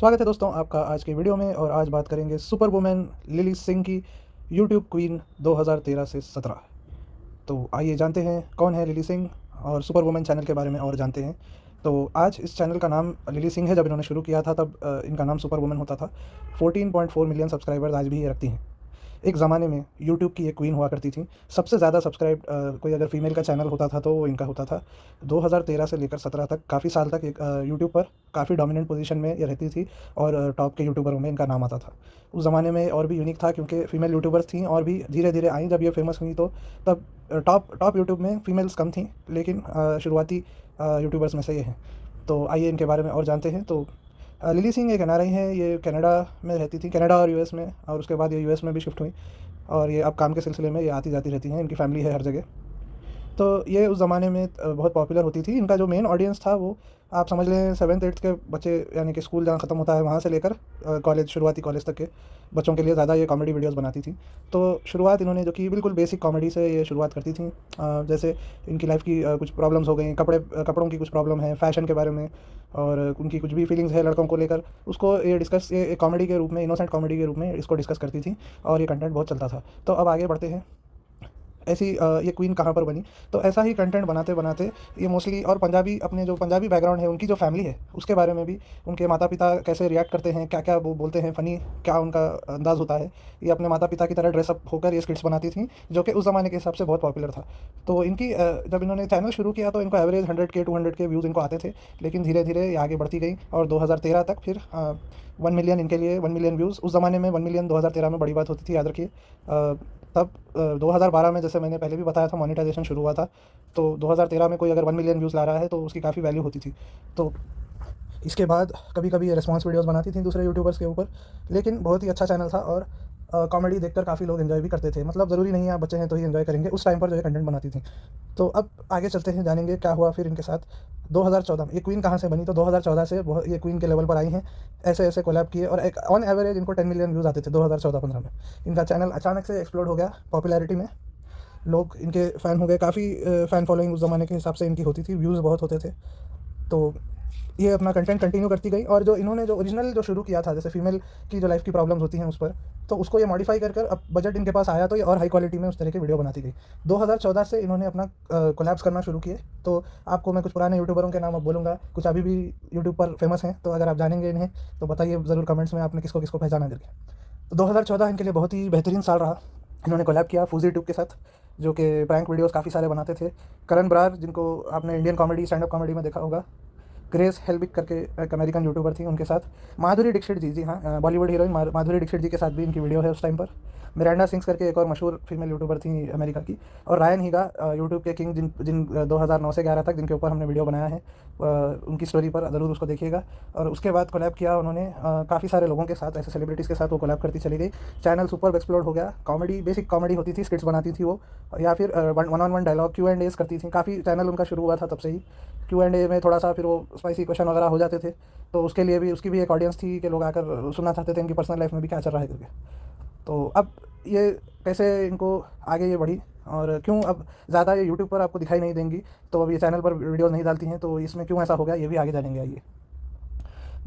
स्वागत है दोस्तों आपका आज के वीडियो में। और आज बात करेंगे सुपर वुमेन लिली सिंह की यूट्यूब क्वीन 2013 से 17। तो आइए जानते हैं कौन है लिली सिंह और सुपर वुमेन चैनल के बारे में और जानते हैं। तो आज इस चैनल का नाम लिली सिंह है। जब इन्होंने शुरू किया था तब इनका नाम सुपर वुमेन होता था। 14.4 मिलियन सब्सक्राइबर्स आज भी ये रखती हैं। एक ज़माने में यूट्यूब की एक क्वीन हुआ करती थी। सबसे ज़्यादा सब्सक्राइब कोई अगर फीमेल का चैनल होता था तो वो इनका होता था। 2013 से लेकर 17 तक काफ़ी साल तक एक यूट्यूब पर काफ़ी डोमिनेंट पोजीशन में ये रहती थी और टॉप के यूट्यूबरों में इनका नाम आता था। उस ज़माने में और भी यूनिक था क्योंकि फ़ीमेल यूट्यूबर्स थीं और भी धीरे धीरे आई। जब ये फेमस हुई तो तब टॉप टॉप यूट्यूब में फ़ीमेल्स कम थीं, लेकिन शुरुआती यूट्यूबर्स में से ये हैं। तो आइए इनके बारे में और जानते हैं। तो लिली सिंह एक एनआरआई हैं। ये कनाडा में रहती थी, कनाडा और यूएस में, और उसके बाद ये यूएस में भी शिफ्ट हुई और ये अब काम के सिलसिले में ये आती जाती रहती हैं। इनकी फैमिली है हर जगह। तो ये उस ज़माने में बहुत पॉपुलर होती थी। इनका जो मेन ऑडियंस था वो आप समझ लें 7th 8th के बच्चे, यानी कि स्कूल जहाँ ख़त्म होता है वहाँ से लेकर कॉलेज, शुरुआती कॉलेज तक के बच्चों के लिए ज़्यादा ये कॉमेडी वीडियोस बनाती थी। तो शुरुआत इन्होंने जो की बिल्कुल बेसिक कॉमेडी से ये शुरुआत करती थी। जैसे इनकी लाइफ की कुछ प्रॉब्लम्स हो गई, कपड़ों की कुछ प्रॉब्लम है, फ़ैशन के बारे में, और उनकी कुछ भी फीलिंग्स है लड़कों को लेकर, उसको ये डिस्कस, ये कॉमेडी के रूप में, इनोसेंट कॉमेडी के रूप में इसको डिस्कस करती थी और ये कंटेंट बहुत चलता था। तो अब आगे बढ़ते हैं। ऐसी ये क्वीन कहाँ पर बनी। तो ऐसा ही कंटेंट बनाते बनाते ये मोस्टली, और पंजाबी, अपने जो पंजाबी बैकग्राउंड है, उनकी जो फैमिली है उसके बारे में भी, उनके माता पिता कैसे रिएक्ट करते हैं, क्या क्या वो बोलते हैं, फ़नी क्या उनका अंदाज़ होता है, ये अपने माता पिता की तरह ड्रेसअप होकर ये स्किट्स बनाती थी, जो कि उस ज़माने के हिसाब से बहुत पॉपुलर था। तो इनकी जब इन्होंने चैनल शुरू किया तो इनको एवरेज 100K 200K व्यूज़ इनको आते थे, लेकिन धीरे धीरे ये आगे बढ़ती गई और 2013 तक फिर 1 मिलियन इनके लिए, 1 मिलियन व्यूज़। उस ज़माने में 1 मिलियन 2013 में बड़ी बात होती थी, याद रखिए। तब 2012 में, जैसे मैंने पहले भी बताया था, मोनेटाइजेशन शुरू हुआ था। तो 2013 में कोई अगर 1 मिलियन व्यूज़ ला रहा है तो उसकी काफ़ी वैल्यू होती थी। तो इसके बाद कभी कभी ये रिस्पॉन्स वीडियोस बनाती थी दूसरे यूट्यूबर्स के ऊपर, लेकिन बहुत ही अच्छा चैनल था और कॉमेडी देखकर काफ़ी लोग एंजॉय भी करते थे। मतलब ज़रूरी नहीं है आप बच्चे हैं तो ही एंजॉय करेंगे, उस टाइम पर जो ये कंटेंट बनाती थी। तो अब आगे चलते हैं, जानेंगे क्या हुआ फिर इनके साथ। 2014 में ये क्वीन कहाँ से बनी। तो 2014 से बहुत ये क्वीन के लेवल पर आई हैं। ऐसे ऐसे कोलैब किए और एक ऑन एवरेज इनको 10 मिलियन व्यूज़ आते थे 2014-15 में। इनका चैनल अचानक से एक्सप्लोड हो गया पॉपुलैरिटी में, लोग इनके फ़ैन हो गए। काफ़ी फ़ैन फॉलोइंग उस ज़माने के हिसाब से इनकी होती थी, व्यूज़ बहुत होते थे। तो ये अपना कंटेंट कंटिन्यू करती गई और जो इन्होंने जो ओरिजिनल जो शुरू किया था, जैसे फीमेल की जो लाइफ की प्रॉब्लम्स होती हैं उस पर, तो उसको ये मॉडिफाई कर कर अब बजट इनके पास आया तो ये और हाई क्वालिटी में उस तरह की वीडियो बनाती गई। 2014 से इन्होंने अपना कोलैब्स करना शुरू किए। तो आपको मैं कुछ पुराने यूट्यूबरों के नाम अब बोलूँगा, कुछ अभी भी यूट्यूब पर फेमस हैं, तो अगर आप जानेंगे इन्हें तो बताइए ज़रूर कमेंट्स में आपने किसको किसको पहचाना करके। तो 2014 इनके लिए बहुत ही बेहतरीन साल रहा। इन्होंने कोलैब किया फूजी ट्यूब के साथ, जो कि प्रैंक वीडियोस काफ़ी सारे बनाते थे। करण ब्रार, जिनको आपने Indian comedy, stand up comedy में देखा होगा। ग्रेस हेल्विक करके एक अमेरिकन यूट्यूबर थी, उनके साथ। माधुरी दीक्षित जी, जी हाँ, बॉलीवुड हीरोइन माधुरी दीक्षित जी के साथ भी इनकी वीडियो है उस टाइम पर। मिरांडा सिंग्स करके एक और मशहूर फीमेल यूट्यूबर थी अमेरिका की। और रायन हीगा, यूट्यूब के किंग, जिन जिन 2009 से 11 तक जिनके ऊपर हमने वीडियो बनाया है, उनकी स्टोरी पर ज़रूर उसको देखिएगा। और उसके बाद कोलैब किया उन्होंने काफ़ी सारे लोगों के साथ, ऐसे सेलिब्रिटीज़ के साथ वो कोलैब करती चली गई। चैनल सुपर एक्सप्लोर हो गया। कॉमेडी, बेसिक कॉमेडी होती थी, स्किट्स बनाती थी वो, या फिर one on one dialogue, Q&As करती थी। काफ़ी चैनल उनका शुरू हुआ था तब से ही। Q&A में थोड़ा सा फिर वो स्पाइसी क्वेश्चन वगैरह हो जाते थे, तो उसके लिए भी, उसकी भी एक ऑडियंस थी कि लोग आकर सुनना चाहते थे इनकी पर्सनल लाइफ में भी क्या चल रहा है करके। तो अब ये कैसे इनको आगे ये बढ़ी और क्यों अब ज़्यादा ये यूट्यूब पर आपको दिखाई नहीं देंगी, तो अब ये चैनल पर वीडियोज़ नहीं डालती हैं, तो इसमें क्यों ऐसा हो गया, ये भी आगे जानेंगे। आइए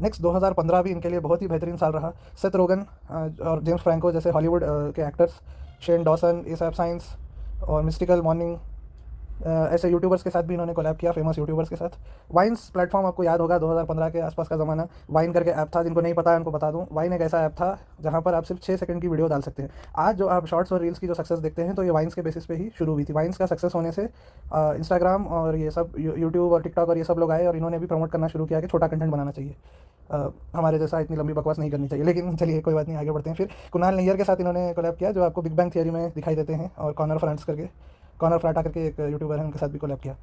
नेक्स्ट, 2015 भी इनके लिए बहुत ही बेहतरीन साल रहा। सेथ रोगन और जेम्स फ्रैंको जैसे हॉलीवुड के actors, Shane Dawson, ASAP science और मिस्टिकल मॉर्निंग, ऐसे यूट्यूबर्स के साथ भी इन्होंने कोलैब किया, फेमस यूट्यूबर्स के साथ। वाइन्स प्लेटफॉर्म आपको याद होगा, 2015 के आसपास का ज़माना। वाइन करके ऐप था, जिनको नहीं पता है उनको बता दूं। वाइन एक ऐसा ऐप था जहां पर आप सिर्फ 6 सेकंड की वीडियो डाल सकते हैं। आज जो आप शॉर्ट्स और रील्स की जो सक्सेस देखते हैं, तो ये वाइन्स के बेसिस पे ही शुरू हुई थी। वाइन्स का सक्सेस होने से इंस्टाग्राम और ये सब यूट्यूब और टिकटॉक और ये सब लोग आए और इन्होंने भी प्रमोट करना शुरू किया कि छोटा कंटेंट बनाना चाहिए, हमारे जैसा इतनी लंबी बकवास नहीं करनी चाहिए। लेकिन चलिए कोई बात नहीं, आगे बढ़ते हैं। फिर कुणाल नैयर के साथ इन्होंने कोलैब किया, जो आपको बिग बैंग थियरी में दिखाई देते हैं, और कॉर्नर फ्राटा करके एक यूट्यूबर है, उनके साथ भी कोलैब किया।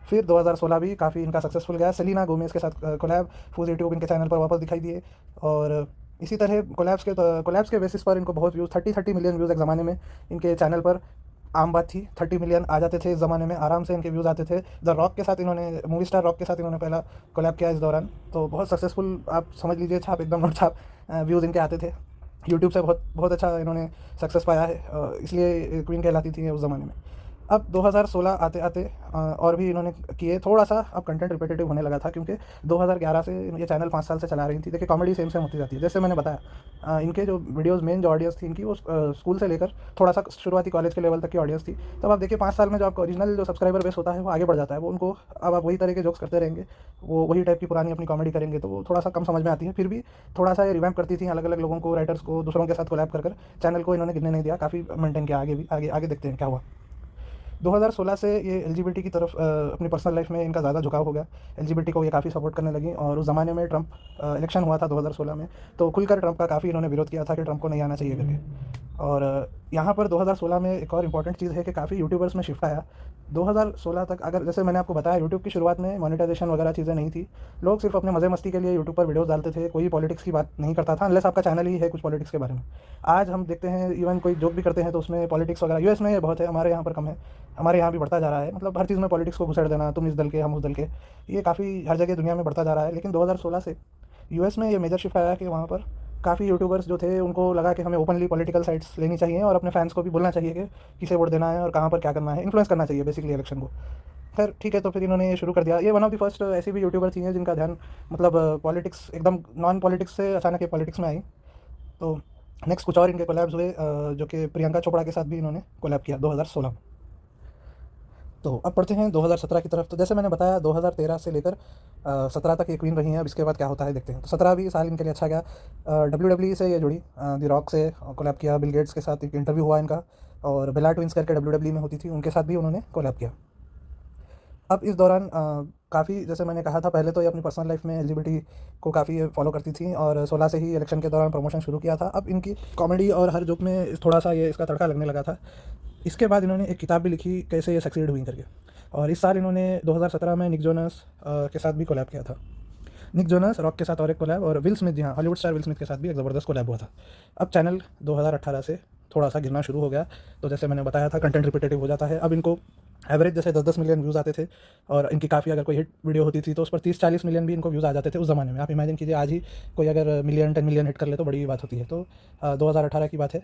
फिर 2016 भी काफ़ी इनका सक्सेसफुल गया। सेलिना गोमेज के साथ कोलैब, फूज यूट्यूब इनके चैनल पर वापस दिखाई दिए। और इसी तरह कोलैब्स के बेसिस पर इनको बहुत व्यूज़, 30 मिलियन व्यूज़ एक ज़माने में इनके चैनल पर आम बात थी। 30 मिलियन आ जाते थे इस ज़माने में, आराम से इनके व्यूज़ आते थे। द रॉक के साथ इन्होंने, मूवी स्टार रॉक के साथ इन्होंने पहला कोलैब किया इस दौरान, तो बहुत सक्सेसफुल, आप समझ लीजिए छाप, एकदम नोट छाप व्यूज़ इनके आते थे। यूट्यूब से बहुत बहुत अच्छा इन्होंने सक्सेस पाया है, इसलिए क्वीन कहलाती थी उस ज़माने में। अब 2016 आते-आते और भी इन्होंने किए, थोड़ा-सा अब कंटेंट रिपिटेटिव होने लगा था क्योंकि 2011 से ये चैनल 5 साल से चला रही थी। देखिए कॉमेडी सेम-सेम होती जाती है। जैसे मैंने बताया इनके जो वीडियोज़ मेन जो ऑडियंस थी इनकी वो स्कूल से लेकर थोड़ा-सा शुरुआती कॉलेज के लेवल तक की ऑडियंस थी। तब आप देखिए 5 साल में जो आपका ओरिजिनल जो सब्सक्राइबर बेस होता है वो आगे बढ़ जाता है। वो उनको अब आप वही तरह के जोक्स करते रहेंगे, वो वही टाइप की पुरानी अपनी कॉमेडी करेंगे तो वो थोड़ा-सा कम समझ में आती है। फिर भी थोड़ा-सा ये रिवैम्प करती थी अलग-अलग लोगों को, राइटर्स को, दूसरों के साथ कोलैब कर चैनल को इन्होंने गिरने नहीं दिया, काफ़ी मेंटेन किया आगे भी। आगे देखते हैं क्या हुआ। 2016 से ये एलजीबीटी की तरफ अपनी पर्सनल लाइफ में इनका ज़्यादा झुकाव हो गया। एलजीबीटी को ये काफ़ी सपोर्ट करने लगी और उस ज़माने में ट्रंप इलेक्शन हुआ था 2016 में, तो खुलकर ट्रंप का काफ़ी इन्होंने विरोध किया था कि ट्रंप को नहीं आना चाहिए करके। और यहाँ पर 2016 में एक और इम्पॉर्टेंट चीज़ है कि काफ़ी यूट्यूबर्स में शिफ्ट आया। 2016 तक अगर जैसे मैंने आपको बताया यूट्यूब की शुरुआत में मोनेटाइजेशन वगैरह चीज़ें नहीं थी। लोग सिर्फ अपने मज़े मस्ती के लिए यूट्यूब पर वीडियोस डालते थे, कोई पॉलिटिक्स की बात नहीं करता था अनलेस आपका चैनल ही है कुछ पॉलिटिक्स के बारे में। आज हम देखते हैं इवन कोई जोक भी करते हैं तो उसमें पॉलिटिक्स वगैरह, यूएस में ये बहुत है, हमारे यहाँ पर कम है। हमारे यहाँ भी बढ़ता जा रहा है, मतलब हर चीज़ में पॉलिटिक्स को घुसेड़ देना, तुम इस दल के हम उस दल के, ये काफ़ी हर जगह दुनिया में बढ़ता जा रहा है। लेकिन 2016 से यूएस में ये मेजर शिफ्ट आया कि वहाँ पर काफ़ी यूट्यूबर्स जो थे उनको लगा कि हमें ओपनली पॉलिटिकल साइड्स लेनी चाहिए और अपने फैंस को भी बोलना चाहिए कि किसे वोट देना है और कहाँ पर क्या करना है, इन्फ्लुएंस करना चाहिए बेसिकली इलेक्शन को। खैर ठीक है, तो फिर इन्होंने ये शुरू कर दिया। ये वन ऑफ द फर्स्ट ऐसी भी यूट्यूबर थी हैं जिनका ध्यान मतलब पॉलिटिक्स एकदम नॉन पॉलिटिक्स से अचानक ये पॉलिटिक्स में आई। तो नेक्स्ट कुछ और इनके कोलैब्स हुए जो कि प्रियंका चोपड़ा के साथ भी इन्होंने कोलैब किया 2016 में। तो अब पढ़ते हैं 2017 की तरफ। तो जैसे मैंने बताया 2013 से लेकर 17 तक ये क्वीन रही हैं। अब इसके बाद क्या होता है देखते हैं। तो 17 भी साल इनके लिए अच्छा गया। WWE से ये जुड़ी, द रॉक से कोलैब किया, बिल गेट्स के साथ एक इंटरव्यू हुआ इनका, और बेला ट्विंस करके WWE में होती थी, उनके साथ भी उन्होंने कोलैब किया। अब इस दौरान काफ़ी, जैसे मैंने कहा था पहले, तो ये अपनी पर्सनल लाइफ में एलजीबीटी को काफ़ी फॉलो करती थी और 16 से ही इलेक्शन के दौरान प्रमोशन शुरू किया था। अब इनकी कॉमेडी और हर जोक में थोड़ा सा ये इसका तड़का लगने लगा था। इसके बाद इन्होंने एक किताब भी लिखी, कैसे ये सक्सीड हुई करके, और इस साल इन्होंने 2017 में निक जोनस के साथ भी कोलैब किया था। निक जोनस, रॉक के साथ और एक कोलैब, और विल स्मिथ, जी हाँ, हॉलीवुड स्टार विल स्मिथ के साथ भी एक ज़बरदस्त कोलैब हुआ था। अब चैनल 2018 से थोड़ा सा गिरना शुरू हो गया। तो जैसे मैंने बताया था कंटेंट रिपीटेटिव हो जाता है। अब इनको एवरेज जैसे 10-10 मिलियन व्यूज़ आते थे और इनकी काफ़ी अगर कोई हिट वीडियो होती थी तो उस पर 30-40 मिलियन भी इनको व्यूज़ आ जाते थे उस ज़माने में। आप इमेजिन कीजिए आज ही कोई अगर मिलियन 10 मिलियन हिट कर ले तो बड़ी बात होती है। तो 2018 की बात है,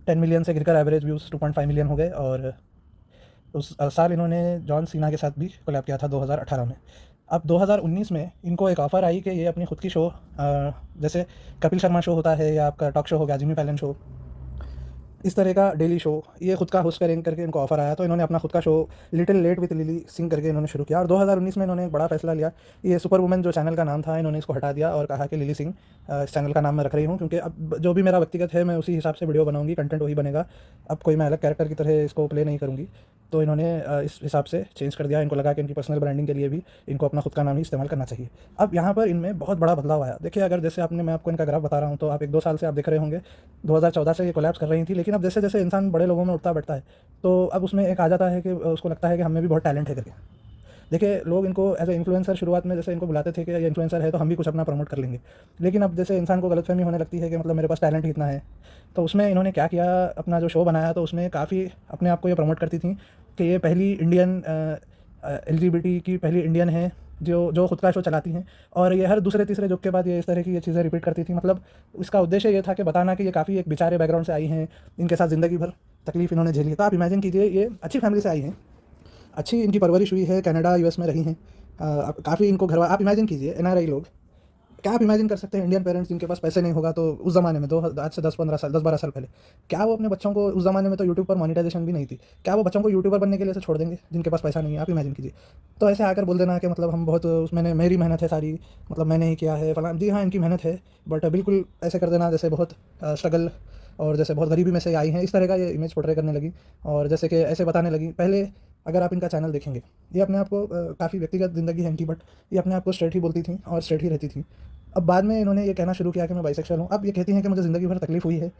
10 मिलियन से गिरकर एवरेज व्यूज़ 2.5 मिलियन हो गए। और उस साल इन्होंने जॉन सीना के साथ भी कोलैब किया था 2018 में। अब 2019 में इनको एक ऑफ़र आई कि ये अपनी खुद की शो, जैसे कपिल शर्मा शो होता है या आपका टॉक शो हो गया, जिमी फैलन शो, इस तरह का डेली शो, ये खुद का होस्ट करेंगे करके इनको ऑफ़र आया। तो इन्होंने अपना खुद का show little late with Lilly Singh करके इन्होंने शुरू किया। और 2019 में इन्होंने एक बड़ा फैसला लिया। ये सुपर वुमेन जो चैनल का नाम था, इन्होंने इसको हटा दिया और कहा कि लिली सिंह इस चैनल का नाम मैं रख रही हूँ, क्योंकि अब जो भी मेरा व्यक्तिगत है मैं उसी हिसाब से वीडियो बनाऊँगी, कंटेंट वही बनेगा। अब कोई मैं अलग कैरेक्टर की तरह इसको प्ले नहीं करूँगी। तो इन्होंने इस हिसाब से चेंज कर दिया। इनको लगा कि इनकी पर्सनल ब्रांडिंग के लिए भी इनको अपना खुद का नाम ही इस्तेमाल करना चाहिए। अब यहाँ पर इनमें बहुत बड़ा बदलाव आया। देखिए, अगर जैसे मैं आपको इनका ग्राफ बता रहा हूँ तो आप 1-2 साल से आप देख रहे होंगे 2014 से ये कोलैप्स कर रही थी। लेकिन अब जैसे-जैसे इंसान बड़े लोगों में उठता बैठता है तो अब उसमें एक आ जाता है कि उसको लगता है कि हम में भी बहुत टैलेंट है करके। देखिए, लोग इनको एज़ अ इन्फ्लुएंसर शुरुआत में जैसे इनको बुलाते थे कि ये इन्फ्लुएंसर है तो हम भी कुछ अपना प्रमोट कर लेंगे। लेकिन अब जैसे इंसान को गलतफ़हमी होने लगती है कि मतलब मेरे पास टैलेंट ही इतना है। तो उसमें इन्होंने क्या किया, अपना जो शो बनाया तो उसमें काफ़ी अपने आप को ये प्रमोट करती थी कि ये पहली इंडियन एलजीबीटी की पहली इंडियन है जो खुद का शो चलाती हैं। और ये हर दूसरे-तीसरे जोक के बाद ये इस तरह की ये चीज़ें रिपीट करती थी। मतलब इसका उद्देश्य ये था कि बताना कि ये काफ़ी एक बेचारे बैकग्राउंड से आई हैं, इनके साथ ज़िंदगी भर तकलीफ़ इन्होंने झेली है। तो आप इमेजिन कीजिए, ये अच्छी फैमिली से आई हैं, अच्छी इनकी परवरिश हुई है, कनाडा, यूएस में रही हैं, काफ़ी इनको घर, आप इमेजिन कीजिए एनआरआई लोग, क्या आप इमेजिन कर सकते हैं इंडियन पेरेंट्स जिनके पास पैसे नहीं होगा तो उस ज़माने में, आज से 10-15 साल, 10-12 साल पहले, क्या वो अपने बच्चों को, उस ज़माने में तो यूट्यूब पर मोनेटाइजेशन भी नहीं थी, क्या वो बच्चों को यूट्यूबर बनने के लिए ऐसे छोड़ देंगे जिनके पास पैसा नहीं है? आप इमेजिन कीजिए। तो ऐसे आकर बोल देना कि मतलब हम बहुत मैंने, मेरी मेहनत है सारी, मतलब मैंने ही किया है फलां। जी हाँ, इनकी मेहनत है, बट बिल्कुल ऐसे कर देना जैसे बहुत स्ट्रगल और जैसे बहुत गरीबी में से आई हैं, इस तरह का ये इमेज पोर्ट्रे करने लगी। और जैसे कि ऐसे बताने लगी, पहले अगर आप इनका चैनल देखेंगे, ये अपने आप को काफ़ी व्यक्तिगत ज़िंदगी है इनकी, बट ये अपने आप को स्ट्रेट ही बोलती थी और स्ट्रेट ही रहती थी। अब बाद में इन्होंने ये कहना शुरू किया कि मैं बाइसेक्सुअल हूँ। अब ये कहती हैं कि मुझे ज़िंदगी भर तकलीफ़ हुई है,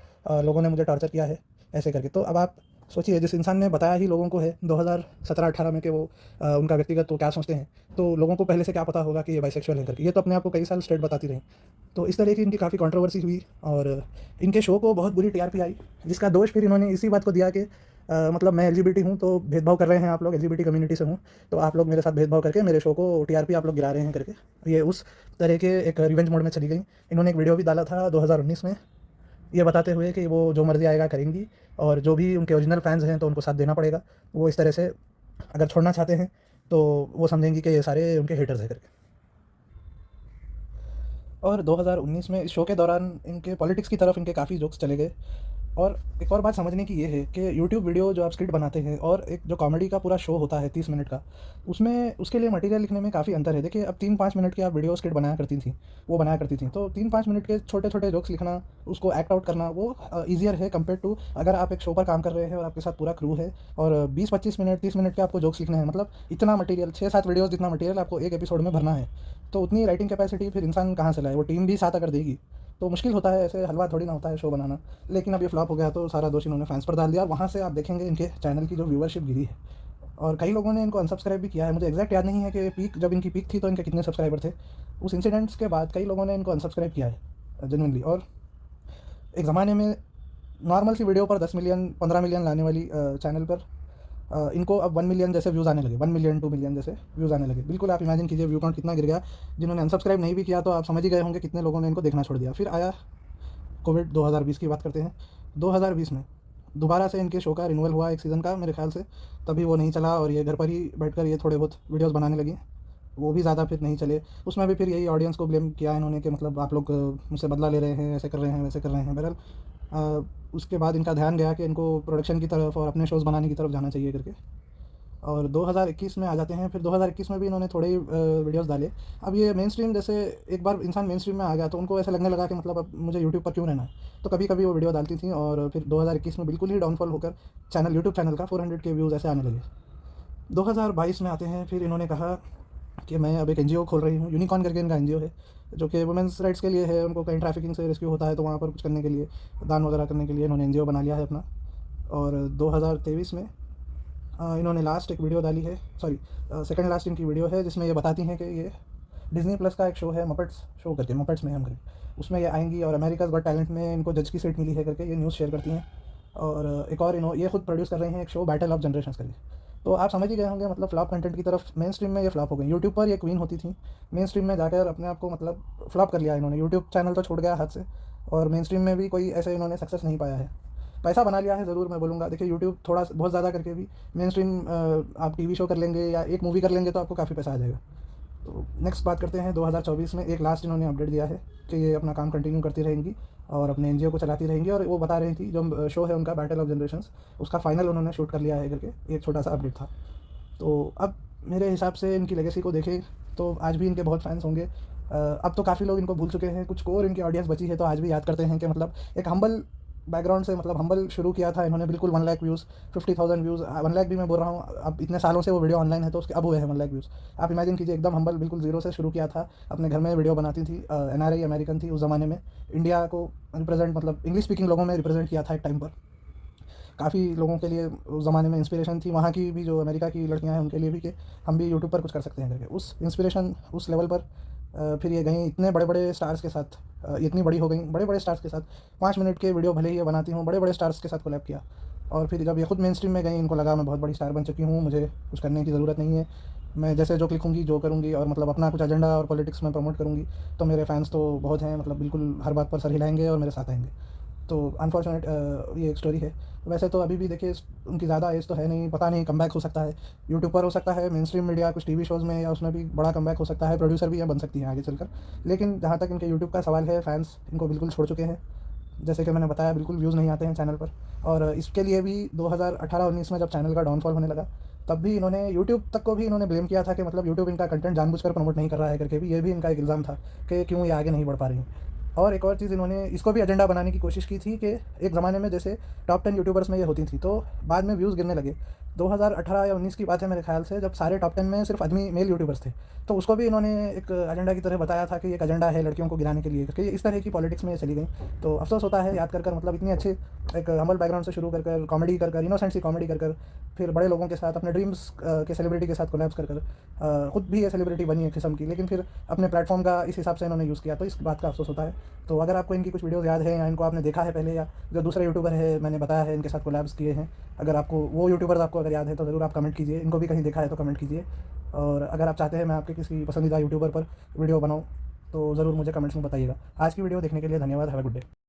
लोगों ने मुझे टॉर्चर किया है, ऐसे करके। तो अब आप सोचिए, जिस इंसान ने बताया ही लोगों को है 2017-18 में कि वो उनका व्यक्तिगत वो क्या सोचते हैं, तो लोगों को पहले से क्या पता होगा कि ये बाइसेक्सुअल है करके। ये तो अपने आप को कई साल स्ट्रेट बताती रहीं। तो इस तरह की इनकी काफ़ी कंट्रोवर्सी हुई और इनके शो को बहुत बुरी टीआरपी आई, जिसका दोष फिर इन्होंने इसी बात को दिया कि मतलब मैं एलजीबीटी हूँ तो भेदभाव कर रहे हैं आप लोग, एलजीबीटी कम्युनिटी से हूँ तो आप लोग मेरे साथ भेदभाव करके मेरे शो को टीआरपी आप लोग गिरा रहे हैं करके। ये उस तरह के एक रिवेंज मोड में चली गई। इन्होंने एक वीडियो भी डाला था 2019 में ये बताते हुए कि वो जो मर्ज़ी आएगा करेंगी, और जो भी उनके ओरिजिनल फैन्स हैं तो उनको साथ देना पड़ेगा। वो इस तरह से अगर छोड़ना चाहते हैं तो वो समझेंगी कि ये सारे उनके हेटर्स हैं करके। और 2019 में इस शो के दौरान इनके पॉलिटिक्स की तरफ इनके काफ़ी जोक्स चले गए। और एक और बात समझने की ये है कि यूट्यूब वीडियो जो आप स्क्रिप्ट बनाते हैं और एक जो कॉमेडी का पूरा शो होता है 30 मिनट का, उसमें उसके लिए मटेरियल लिखने में काफ़ी अंतर है। देखिए, अब 3-5 मिनट की आप वीडियो स्क्रिप्ट बनाया करती थी, तो 3-5 मिनट के छोटे-छोटे जोक्स लिखना, उसको एक्ट आउट करना, वो ईज़ियर है कंपेयर टू अगर आप एक शो पर काम कर रहे हैं और आपके साथ पूरा क्रू है और 20-25 मिनट, 30 मिनट के आपको जोक्स लिखने हैं। मतलब इतना मटेरियल, 6-7 वीडियोज़ जितना मटेरियल आपको एक एपिसोड में भरना है। तो उतनी राइटिंग कैपेसिटी फिर इंसान कहाँ से लाए? वो टीम भी साथ अगर देगी तो मुश्किल होता है, ऐसे हलवा थोड़ी ना होता है शो बनाना। लेकिन अब ये फ्लॉप हो गया तो सारा दोष इन्होंने फैंस पर डाल दिया, और वहाँ से आप देखेंगे इनके चैनल की जो व्यूअरशिप गिरी है। और कई लोगों ने इनको अनसब्सक्राइब भी किया है। मुझे एग्जैक्ट याद नहीं है कि पीक, जब इनकी पीक थी तो इनके कितने सब्सक्राइबर थे। उस इंसिडेंट्स के बाद कई लोगों ने इनको अनसब्सक्राइब किया है जेनुइनली। और एक ज़माने में नॉर्मल सी वीडियो पर 10 मिलियन 15 मिलियन लाने वाली चैनल पर इनको अब 1 मिलियन जैसे व्यूज़ आने लगे, 1 मिलियन 2 मिलियन जैसे व्यूज़ आने लगे। बिल्कुल आप इमेजिन कीजिए व्यू काउंट कितना गिर गया। जिन्होंने अनसब्सक्राइब नहीं भी किया तो आप समझ ही गए होंगे कितने लोगों ने इनको देखना छोड़ दिया। फिर आया कोविड, 2020 की बात करते हैं। 2020 में दोबारा से इनके शो का रिन्यूअल हुआ एक सीज़न का मेरे ख़्याल से। तभी वो नहीं चला और ये घर पर ही बैठकर ये थोड़े बहुत वीडियोज़ बनाने लगी। वो भी ज़्यादा फिर नहीं चले। उसमें भी फिर यही ऑडियंस को ब्लेम किया इन्होंने कि मतलब आप लोग मुझसे बदला ले रहे हैं, ऐसे कर रहे हैं, वैसे कर रहे हैं। बहरहाल उसके बाद इनका ध्यान गया कि इनको प्रोडक्शन की तरफ और अपने शोज़ बनाने की तरफ जाना चाहिए करके। और 2021 में आ जाते हैं। फिर 2021 में भी इन्होंने थोड़े ही वीडियोज़ डाले। अब ये मेन स्ट्रीम, जैसे एक बार इंसान मेन स्ट्रीम में आ गया तो उनको ऐसा लगने लगा कि मतलब अब मुझे यूट्यूब पर क्यों रहना है। तो कभी-कभी वो वीडियो डालती थीं और फिर 2021 में बिल्कुल ही डाउनफॉल होकर यूट्यूब चैनल का 400 के व्यूज़ ऐसे आने लगे। 2022 में आते हैं, फिर इन्होंने कहा कि मैं अब एक एनजीओ खोल रही हूँ। यूनिकॉर्न करके इनका एनजीओ है, जो कि वुमेन्स राइट्स के लिए है। उनको कहीं ट्रैफिकिंग से रेस्क्यू होता है तो वहाँ पर कुछ करने के लिए, दान वगैरह करने के लिए इन्होंने एनजीओ बना लिया है अपना। और 2023 में इन्होंने लास्ट एक वीडियो डाली है, सॉरी सेकंड लास्ट इनकी वीडियो है, जिसमें ये बताती हैं कि ये डिज़नी प्लस का एक शो है मपेट्स शो करके, मपेट्स में हम करके, उसमें ये आएंगी और अमेरिकाज़ गॉट टैलेंट में इनको जज की सीट मिली है करके ये न्यूज़ शेयर करती हैं। और एक और ये खुद प्रोड्यूस कर रहे हैं एक शो, बैटल ऑफ जनरेशंस करके। तो आप समझ ही गए होंगे, मतलब फ्लॉप कंटेंट की तरफ मेन स्ट्रीम में ये फ्लॉप हो गई। यूट्यूब पर ये क्वीन होती थी, मेन स्ट्रीम में जाकर अपने आप को मतलब फ्लॉप कर लिया इन्होंने। यूट्यूब चैनल तो छूट गया हाथ से, और मेन स्ट्रीम में भी कोई ऐसे इन्होंने सक्सेस नहीं पाया है। पैसा बना लिया है ज़रूर, मैं बोलूँगा। देखिए, यूट्यूब थोड़ा बहुत ज़्यादा करके भी मेन स्ट्रीम, आप टीवी शो कर लेंगे या एक मूवी कर लेंगे तो आपको काफ़ी पैसा आ जाएगा। तो नेक्स्ट बात करते हैं 2024 में। एक लास्ट इन्होंने अपडेट दिया है कि ये अपना काम कंटिन्यू करती रहेंगी और अपने एनजीओ को चलाती रहेंगी। और वो बता रही थी जो शो है उनका बैटल ऑफ जनरेशंस, उसका फाइनल उन्होंने शूट कर लिया है करके एक छोटा सा अपडेट था। तो अब मेरे हिसाब से इनकी लेगेसी को देखें तो आज भी इनके बहुत फैंस होंगे। अब तो काफ़ी लोग इनको भूल चुके हैं, कुछ कोर इनकी ऑडियंस बची है तो आज भी याद करते हैं कि मतलब एक हम्बल बैकग्राउंड से, मतलब हम्बल शुरू किया था इन्होंने। बिल्कुल 1 लाख व्यूज़, 50,000 व्यूज़, 1 लाख भी मैं बोल रहा हूँ, अब इतने सालों से वो वीडियो ऑनलाइन है तो उसके अब हुए हैं 1 लाख व्यूज़। आप इमेजिन कीजिए, एकदम हम्बल, बिल्कुल ज़ीरो से शुरू किया था, अपने घर में वीडियो बनाती थी। एनआरआई अमेरिकन थी उस ज़माने में, इंडिया को रिप्रेजेंट, मतलब इंग्लिश स्पीकिंग लोगों में रिप्रेजेंट किया था एक टाइम पर। काफ़ी लोगों के लिए उस ज़माने में इंस्पिरेशन थी, वहाँ की भी जो अमेरिका की लड़कियाँ हैं उनके लिए भी, कि हम भी यूट्यूब पर कुछ कर सकते हैं करके। उस इंस्पिरेशन, उस लेवल पर फिर ये गई इतने बड़े-बड़े स्टार्स के साथ, इतनी बड़ी हो गई बड़े-बड़े स्टार्स के साथ। 5 मिनट के वीडियो भले ही ये बनाती हूँ, बड़े-बड़े स्टार्स के साथ कोलैब किया। और फिर जब ये खुद मेन स्ट्रीम में गई, इनको लगा मैं बहुत बड़ी स्टार बन चुकी हूँ, मुझे कुछ करने की ज़रूरत नहीं है, मैं जैसे जो लिखूँगी, जो करूँगी और मतलब अपना कुछ एजेंडा और पॉलिटिक्स में प्रमोट करूँगी तो मेरे फैंस तो बहुत हैं, मतलब बिल्कुल हर बात पर सर हिलाएँगे और मेरे साथ आएँगे। तो अनफॉर्चुनेट ये एक स्टोरी है। वैसे तो अभी भी देखिए उनकी ज़्यादा एज तो है नहीं, पता नहीं, कमबैक हो सकता है यूट्यूब पर, हो सकता है मेन स्ट्रीम मीडिया कुछ टीवी शोज़ में, या उसमें भी बड़ा कमबैक हो सकता है, प्रोड्यूसर भी यहाँ बन सकती हैं आगे चलकर। लेकिन जहाँ तक इनके यूट्यूब का सवाल है, फैंस इनको बिल्कुल छोड़ चुके हैं। जैसे कि मैंने बताया, बिल्कुल व्यूज़ नहीं आते हैं चैनल पर। और इसके लिए भी 2018-19 में जब चैनल का डाउनफॉल होने लगा, तब भी इन्होंने यूट्यूब तक को भी इन्होंने ब्लेम किया था कि मतलब यूट्यूब इनका कंटेंट जानबूझकर प्रमोट नहीं कर रहा है करके भी, ये भी इनका एक इल्ज़ाम था कि क्यों ये आगे नहीं बढ़ पा रही। और एक और चीज़, इन्होंने इसको भी एजेंडा बनाने की कोशिश की थी कि एक ज़माने में जैसे टॉप 10 यूट्यूबर्स में ये होती थी, तो बाद में व्यूज़ गिरने लगे। 2018 या 19 की बात है मेरे ख्याल से, जब सारे टॉप 10 में सिर्फ आदमी मेल यूट्यूबर्स थे। तो उसको भी इन्होंने एक एजेंडा की तरह बताया था कि एक एजेंडा है लड़कियों को गिराने के लिए करके। इस तरह की पॉलिटिक्स में ये चली गई। तो अफसोस होता है याद कर मतलब इतनी अच्छी एक हम्बल बैकग्राउंड से शुरू कर कॉमेडी कर इनोसेंट सी कॉमेडी कर फिर बड़े लोगों के साथ, अपने ड्रीम्स के सेलिब्रिटी के साथ कोलैब्स कर खुद भी ये सेलिब्रिटी बनी एक किस्म की, लेकिन फिर अपने प्लेटफॉर्म का इस हिसाब से इन्होंने यूज़ किया। तो इस बात का अफसोस होता है। तो अगर आपको इनकी कुछ वीडियोज़ याद है, या इनको आपने देखा है पहले, या जो दूसरे यूट्यूबर है मैंने बताया है इनके साथ कोलैब्स किए हैं, अगर आपको वो यूट्यूबर्स आपको अगर याद है तो ज़रूर आप कमेंट कीजिए। इनको भी कहीं देखा है तो कमेंट कीजिए। और अगर आप चाहते हैं मैं आपके किसी पसंदीदा यूट्यूबर पर वीडियो बनाऊँ तो ज़रूर मुझे कमेंट्स में बताइएगा। आज की वीडियो देखने के लिए धन्यवाद। Have a good day.